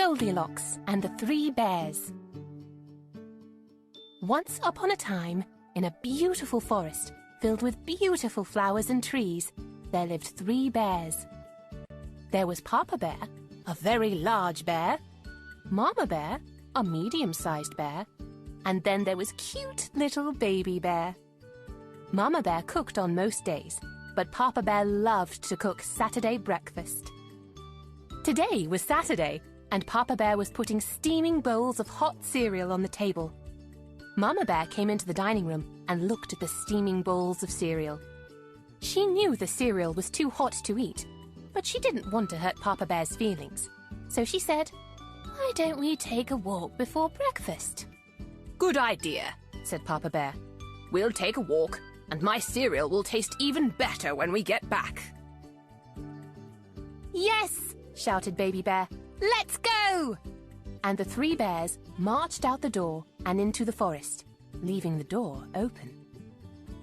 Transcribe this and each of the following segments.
Goldilocks and the Three Bears. Once upon a time, in a beautiful forest filled with beautiful flowers and trees, there lived 3 bears. There was Papa Bear, a very large bear, Mama Bear, a medium-sized bear, and then there was cute little Baby Bear. Mama Bear cooked on most days, but Papa Bear loved to cook Saturday breakfast. Today was Saturday, and Papa Bear was putting steaming bowls of hot cereal on the table. Mama Bear came into the dining room and looked at the steaming bowls of cereal. She knew the cereal was too hot to eat, but she didn't want to hurt Papa Bear's feelings. So she said, "Why don't we take a walk before breakfast?" "Good idea," said Papa Bear. "We'll take a walk, and my cereal will taste even better when we get back." "Yes!" shouted Baby Bear. "Let's go!" And the 3 bears marched out the door and into the forest, leaving the door open.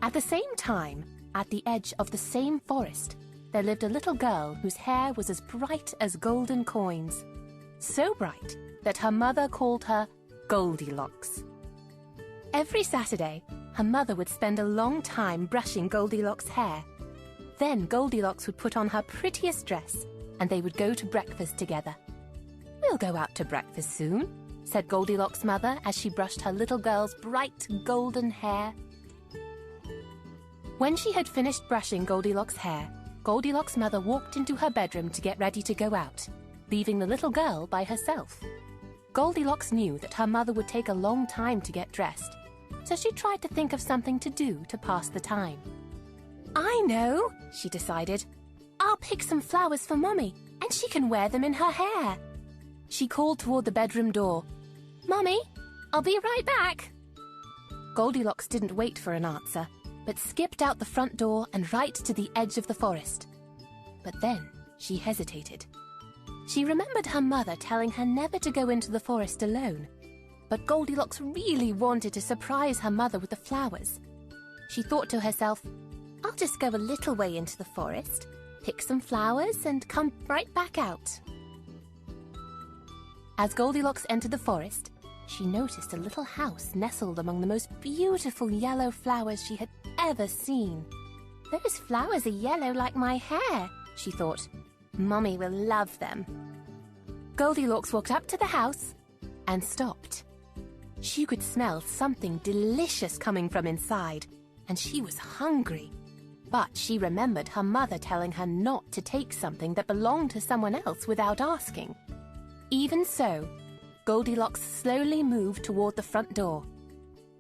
At the same time, at the edge of the same forest, there lived a little girl whose hair was as bright as golden coins. So bright that her mother called her Goldilocks. Every Saturday, her mother would spend a long time brushing Goldilocks' hair. Then Goldilocks would put on her prettiest dress, and they would go to breakfast together. "We'll go out to breakfast soon," said Goldilocks' mother as she brushed her little girl's bright golden hair. When she had finished brushing Goldilocks' hair, Goldilocks' mother walked into her bedroom to get ready to go out, leaving the little girl by herself. Goldilocks knew that her mother would take a long time to get dressed, so she tried to think of something to do to pass the time. "I know," she decided. "I'll pick some flowers for Mommy, and she can wear them in her hair." She called toward the bedroom door, "Mommy, I'll be right back." Goldilocks didn't wait for an answer, but skipped out the front door and right to the edge of the forest. But then she hesitated. She remembered her mother telling her never to go into the forest alone, but Goldilocks really wanted to surprise her mother with the flowers. She thought to herself, "I'll just go a little way into the forest, pick some flowers, and come right back out." As Goldilocks entered the forest, she noticed a little house nestled among the most beautiful yellow flowers she had ever seen. "Those flowers are yellow like my hair," she thought. "Mommy will love them." Goldilocks walked up to the house and stopped. She could smell something delicious coming from inside, and she was hungry. But she remembered her mother telling her not to take something that belonged to someone else without asking. Even so, Goldilocks slowly moved toward the front door.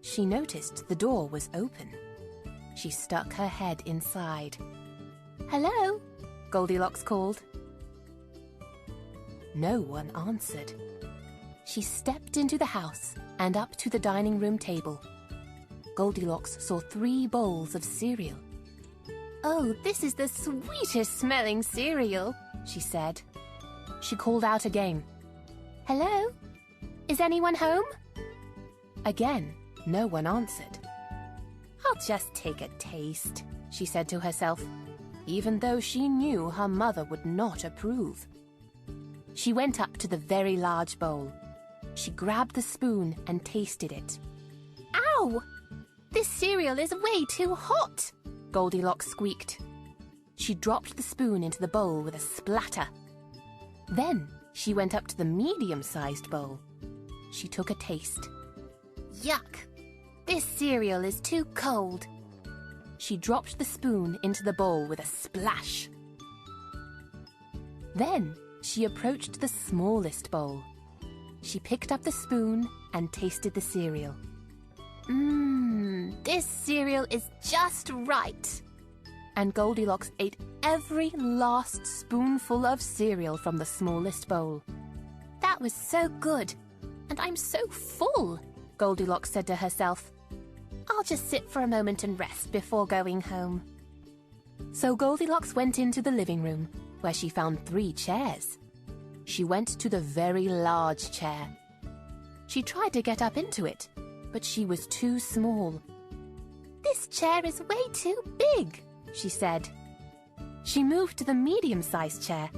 She noticed the door was open. She stuck her head inside. "Hello?" Goldilocks called. No one answered. She stepped into the house and up to the dining room table. Goldilocks saw 3 bowls of cereal. "Oh, this is the sweetest smelling cereal," she said. She called out again, "Hello? Is anyone home?" Again, no one answered. "I'll just take a taste," she said to herself, even though she knew her mother would not approve. She went up to the very large bowl. She grabbed the spoon and tasted it. "Ow! This cereal is way too hot," Goldilocks squeaked. She dropped the spoon into the bowl with a splatter. Then she went up to the medium-sized bowl. She took a taste. "Yuck! This cereal is too cold." She dropped the spoon into the bowl with a splash. Then she approached the smallest bowl. She picked up the spoon and tasted the cereal. This cereal is just right." And Goldilocks ate every last spoonful of cereal from the smallest bowl. "That was so good, and I'm so full," Goldilocks said to herself. "I'll just sit for a moment and rest before going home." So Goldilocks went into the living room, where she found 3 chairs. She went to the very large chair. She tried to get up into it, but she was too small. "This chair is way too big," she said. She moved to the medium-sized chair,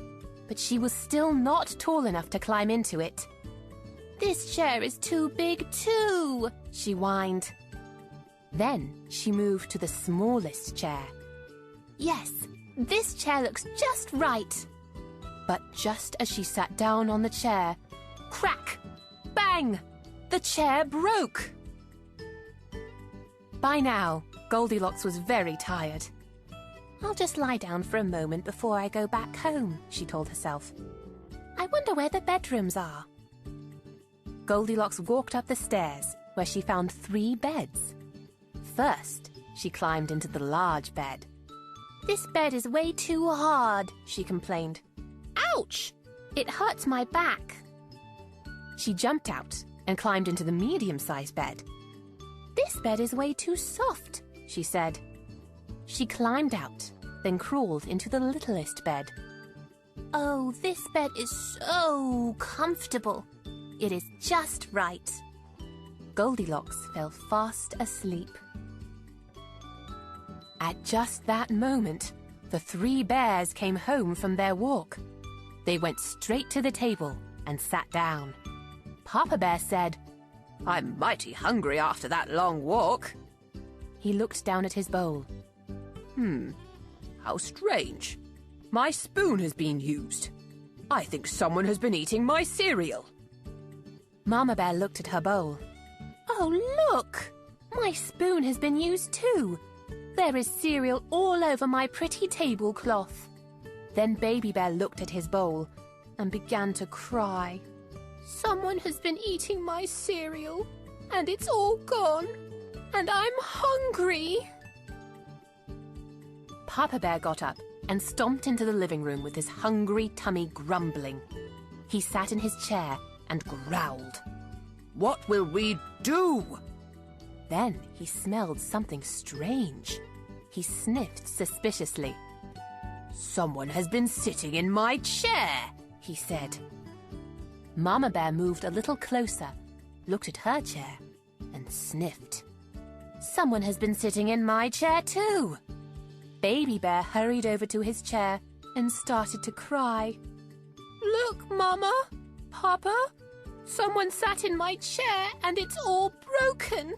but she was still not tall enough to climb into it. "This chair is too big too," she whined. Then she moved to the smallest chair. "Yes, this chair looks just right." But just as she sat down on the chair, crack! Bang! The chair broke! By now, Goldilocks was very tired. "I'll just lie down for a moment before I go back home," she told herself. "I wonder where the bedrooms are." Goldilocks walked up the stairs, where she found 3 beds. First, she climbed into the large bed. "This bed is way too hard," she complained. "Ouch! It hurts my back." She jumped out and climbed into the medium-sized bed. "This bed is way too soft," she said. She climbed out, then crawled into the littlest bed. "Oh, this bed is so comfortable. It is just right." Goldilocks fell fast asleep. At just that moment, the 3 bears came home from their walk. They went straight to the table and sat down. Papa Bear said, "I'm mighty hungry after that long walk." He looked down at his bowl. How strange. My spoon has been used. I think someone has been eating my cereal." Mama Bear looked at her bowl. "Oh, look! My spoon has been used too. There is cereal all over my pretty tablecloth." Then Baby Bear looked at his bowl and began to cry. "Someone has been eating my cereal, and it's all gone, and I'm hungry." Papa Bear got up and stomped into the living room with his hungry tummy grumbling. He sat in his chair and growled. "What will we do?" Then he smelled something strange. He sniffed suspiciously. "Someone has been sitting in my chair," he said. Mama Bear moved a little closer, looked at her chair, and sniffed. "Someone has been sitting in my chair too." Baby Bear hurried over to his chair and started to cry. "Look, Mama, Papa, someone sat in my chair and it's all broken."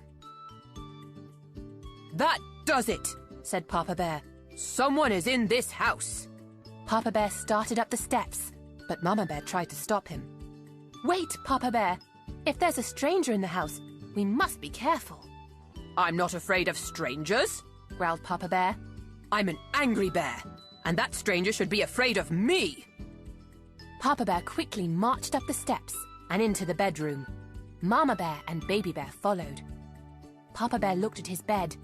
"That does it," said Papa Bear. "Someone is in this house." Papa Bear started up the steps, but Mama Bear tried to stop him. "Wait, Papa Bear. If there's a stranger in the house, we must be careful." "I'm not afraid of strangers," growled Papa Bear. "I'm an angry bear, and that stranger should be afraid of me." Papa Bear quickly marched up the steps and into the bedroom. Mama Bear and Baby Bear followed. Papa Bear looked at his bed.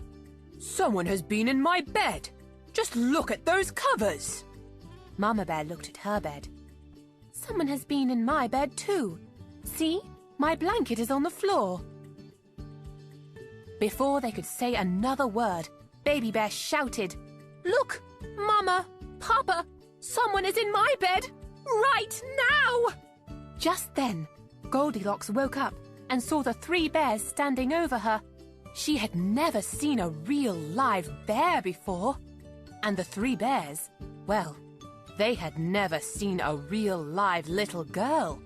"Someone has been in my bed. Just look at those covers." Mama Bear looked at her bed. "Someone has been in my bed too. See, my blanket is on the floor." Before they could say another word, Baby Bear shouted, "Look, Mama, Papa, someone is in my bed right now!" Just then, Goldilocks woke up and saw the 3 bears standing over her. She had never seen a real live bear before. And the 3 bears, well, they had never seen a real live little girl.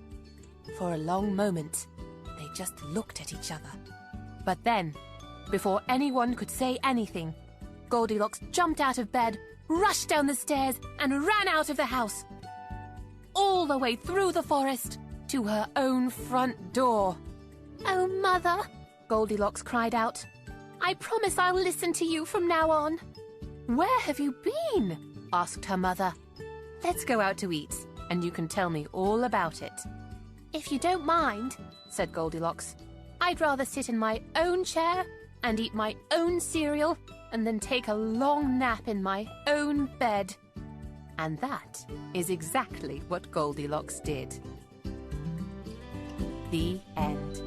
For a long moment, they just looked at each other. But then, before anyone could say anything, Goldilocks jumped out of bed, rushed down the stairs, and ran out of the house. All the way through the forest to her own front door. "Oh, Mother," Goldilocks cried out. "I promise I'll listen to you from now on." "Where have you been?" asked her mother. "Let's go out to eat, and you can tell me all about it." "If you don't mind," said Goldilocks, "I'd rather sit in my own chair and eat my own cereal and then take a long nap in my own bed." And that is exactly what Goldilocks did. The end.